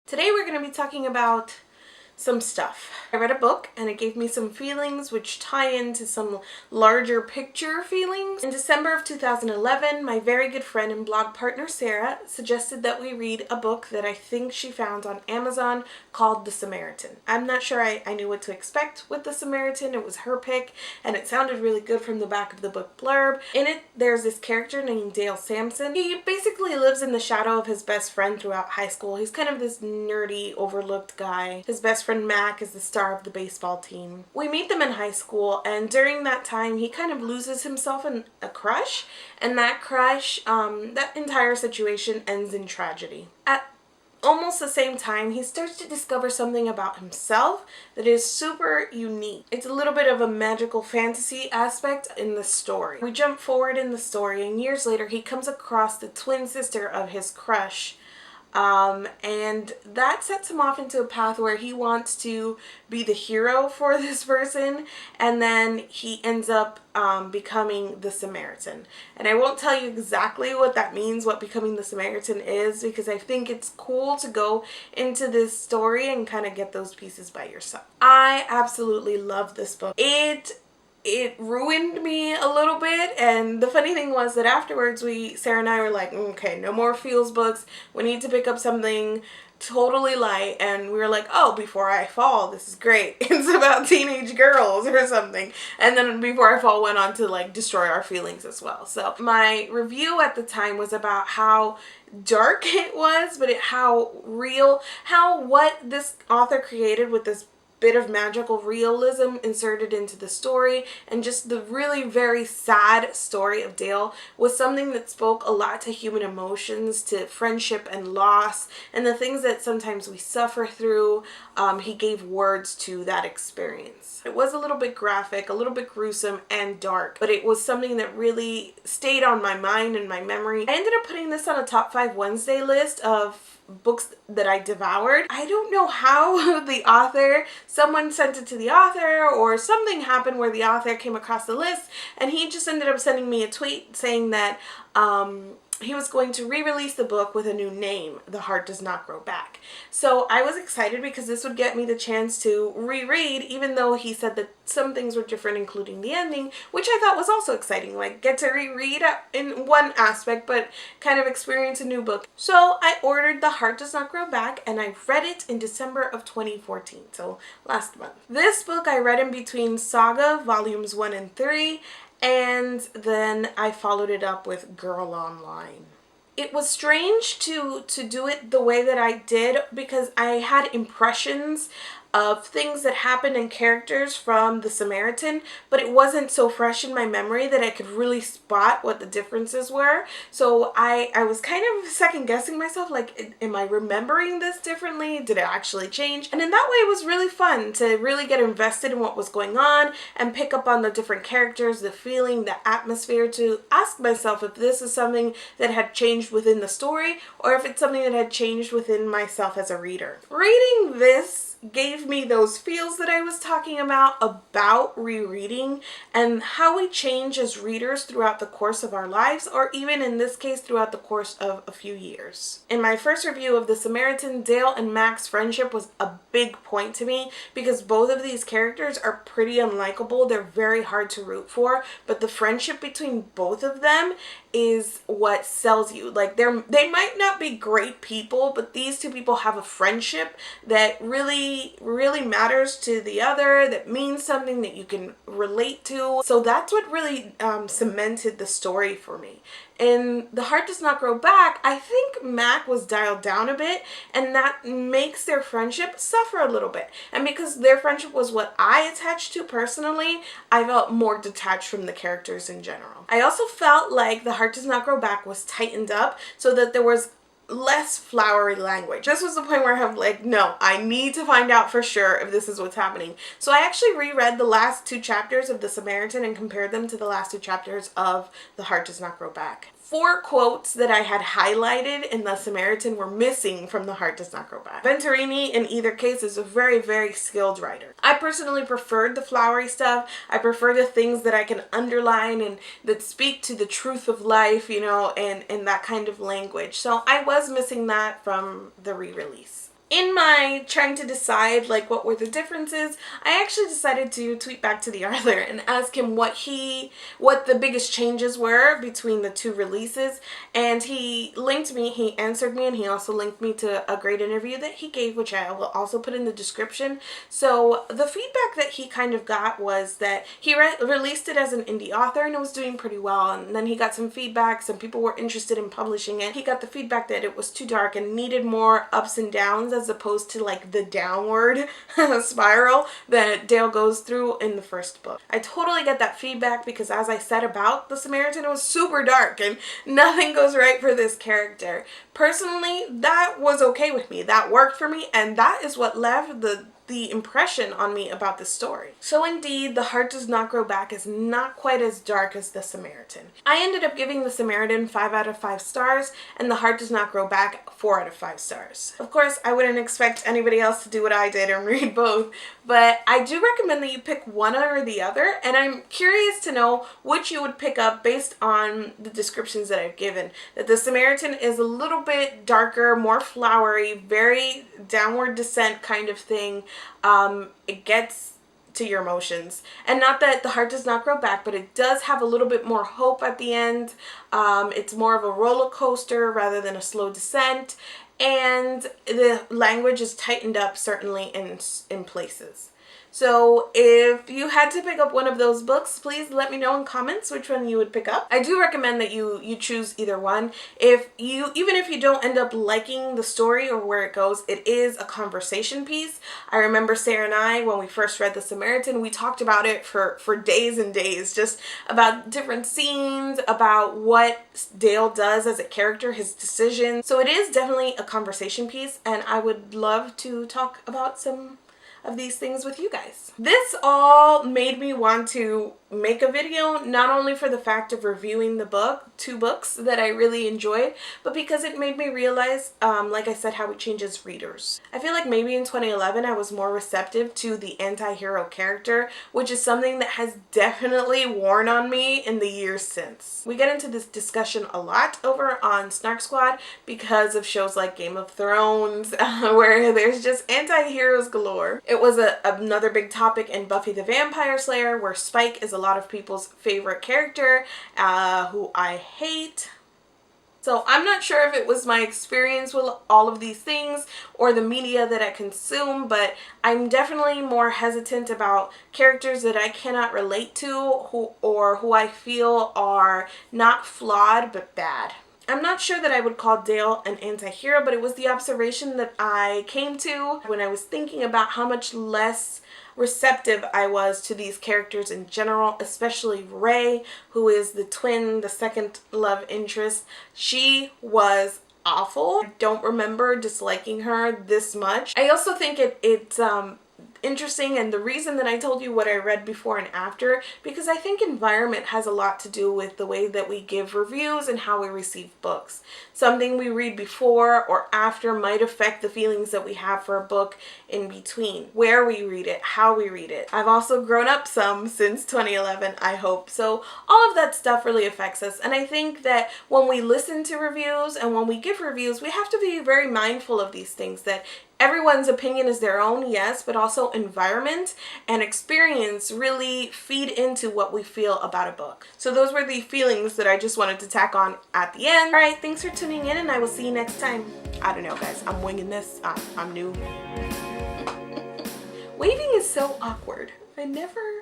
Today we're going to be talking about some stuff. I read a book and it gave me some feelings which tie into some larger picture feelings. In December of 2011, my very good friend and blog partner Sarah suggested that we read a book that I think she found on Amazon called The Samaritan. I'm not sure I knew what to expect with The Samaritan. It was her pick and it sounded really good from the back of the book blurb. In it, there's this character named Dale Sampson. He basically lives in the shadow of his best friend throughout high school. He's kind of this nerdy, overlooked guy. His best friend Mac is the star of the baseball team. We meet them in high school, and during that time he kind of loses himself in a crush, and that crush, that entire situation ends in tragedy. At almost the same time, he starts to discover something about himself that is super unique. It's a little bit of a magical fantasy aspect in the story. We jump forward in the story, and years later he comes across the twin sister of his crush. And that sets him off into a path where he wants to be the hero for this person, and then he ends up becoming the Samaritan. And I won't tell you exactly what that means, what becoming the Samaritan is, because I think it's cool to go into this story and kind of get those pieces by yourself. I absolutely love this book. It ruined me a little bit, and the funny thing was that afterwards Sarah and I were like, okay, no more feels books, we need to pick up something totally light, and we were like, oh, Before I Fall, this is great. It's about teenage girls or something. And then Before I Fall went on to like destroy our feelings as well. So my review at the time was about how dark it was, but how what this author created with this bit of magical realism inserted into the story, and just the really very sad story of Dale was something that spoke a lot to human emotions, to friendship and loss, and the things that sometimes we suffer through. He gave words to that experience. It was a little bit graphic, a little bit gruesome and dark, but it was something that really stayed on my mind and my memory. I ended up putting this on a top 5 Wednesday list of books that I devoured. I don't know how someone sent it to the author, or something happened where the author came across the list, and he just ended up sending me a tweet saying that he was going to re-release the book with a new name, The Heart Does Not Grow Back. So I was excited because this would get me the chance to reread, even though he said that some things were different, including the ending, which I thought was also exciting. Like, get to reread in one aspect, but kind of experience a new book. So I ordered The Heart Does Not Grow Back, and I read it in December of 2014, so last month. This book I read in between Saga Volumes 1 and 3, and then I followed it up with Girl Online. It was strange to do it the way that I did, because I had impressions of things that happened and characters from The Samaritan, but it wasn't so fresh in my memory that I could really spot what the differences were. So I was kind of second guessing myself, like, am I remembering this differently? Did it actually change? And in that way it was really fun to really get invested in what was going on and pick up on the different characters, the feeling, the atmosphere, to ask myself if this is something that had changed within the story, or if it's something that had changed within myself as a reader. Reading this gave me those feels that I was talking about rereading, and how we change as readers throughout the course of our lives, or even in this case throughout the course of a few years. In my first review of The Samaritan, Dale and Mac's friendship was a big point to me, because both of these characters are pretty unlikable. They're very hard to root for, but the friendship between both of them is what sells you. Like, they might not be great people, but these two people have a friendship that really matters to the other, that means something that you can relate to. So that's what really cemented the story for me. In The Heart Does Not Grow Back, I think Mac was dialed down a bit, and that makes their friendship suffer a little bit. And because their friendship was what I attached to personally, I felt more detached from the characters in general. I also felt like The Heart Does Not Grow Back was tightened up so that there was less flowery language. This was the point where I have like, no, I need to find out for sure if this is what's happening. So I actually reread the last 2 chapters of The Samaritan and compared them to the last 2 chapters of The Heart Does Not Grow Back. 4 quotes that I had highlighted in The Samaritan were missing from The Heart Does Not Grow Back. Venturini, in either case, is a very, very skilled writer. I personally preferred the flowery stuff. I prefer the things that I can underline and that speak to the truth of life, you know, and that kind of language. So I was missing that from the re-release. In my trying to decide like what were the differences, I actually decided to tweet back to the author and ask him what the biggest changes were between the two releases, and he answered me, and he also linked me to a great interview that he gave, which I will also put in the description. So the feedback that he kind of got was that he released it as an indie author and it was doing pretty well, and then he got some feedback, some people were interested in publishing it. He got the feedback that it was too dark and needed more ups and downs as opposed to like the downward spiral that Dale goes through in the first book. I totally get that feedback because, as I said about the Samaritan, it was super dark and nothing goes right for this character. Personally, that was okay with me. That worked for me, and that is what left the impression on me about this story. So indeed, The Heart Does Not Grow Back is not quite as dark as The Samaritan. I ended up giving The Samaritan 5 out of 5 stars and The Heart Does Not Grow Back 4 out of 5 stars. Of course, I wouldn't expect anybody else to do what I did and read both, but I do recommend that you pick one or the other, and I'm curious to know which you would pick up based on the descriptions that I've given. That The Samaritan is a little bit darker, more flowery, very downward descent kind of thing. It gets to your emotions, and not that The Heart Does Not Grow Back, but it does have a little bit more hope at the end. It's more of a roller coaster rather than a slow descent, and the language is tightened up certainly in places. So if you had to pick up one of those books, please let me know in comments which one you would pick up. I do recommend that you choose either one. Even if you don't end up liking the story or where it goes, it is a conversation piece. I remember Sarah and I, when we first read The Samaritan, we talked about it for days and days, just about different scenes, about what Dale does as a character, his decisions. So it is definitely a conversation piece, and I would love to talk about some of these things with you guys. This all made me want to make a video, not only for the fact of reviewing the book, 2 books that I really enjoyed, but because it made me realize, like I said, how it changes readers. I feel like maybe in 2011 I was more receptive to the anti-hero character, which is something that has definitely worn on me in the years since. We get into this discussion a lot over on SnarkSquad because of shows like Game of Thrones, where there's just anti-heroes galore. It was another big topic in Buffy the Vampire Slayer, where Spike is a lot of people's favorite character, who I hate. So I'm not sure if it was my experience with all of these things or the media that I consume, but I'm definitely more hesitant about characters that I cannot relate to, who I feel are not flawed but bad. I'm not sure that I would call Dale an anti-hero, but it was the observation that I came to when I was thinking about how much less receptive I was to these characters in general, especially Ray, who is the twin, the second love interest. She was awful. I don't remember disliking her this much. I also think it's interesting, and the reason that I told you what I read before and after, because I think environment has a lot to do with the way that we give reviews and how we receive books. Something we read before or after might affect the feelings that we have for a book in between. Where we read it, how we read it. I've also grown up some since 2011, I hope. So all of that stuff really affects us, and I think that when we listen to reviews and when we give reviews, we have to be very mindful of these things, that everyone's opinion is their own, yes, but also environment and experience really feed into what we feel about a book. So those were the feelings that I just wanted to tack on at the end. All right, thanks for tuning in, and I will see you next time. I don't know, guys. I'm winging this. I'm new. Waving is so awkward. I never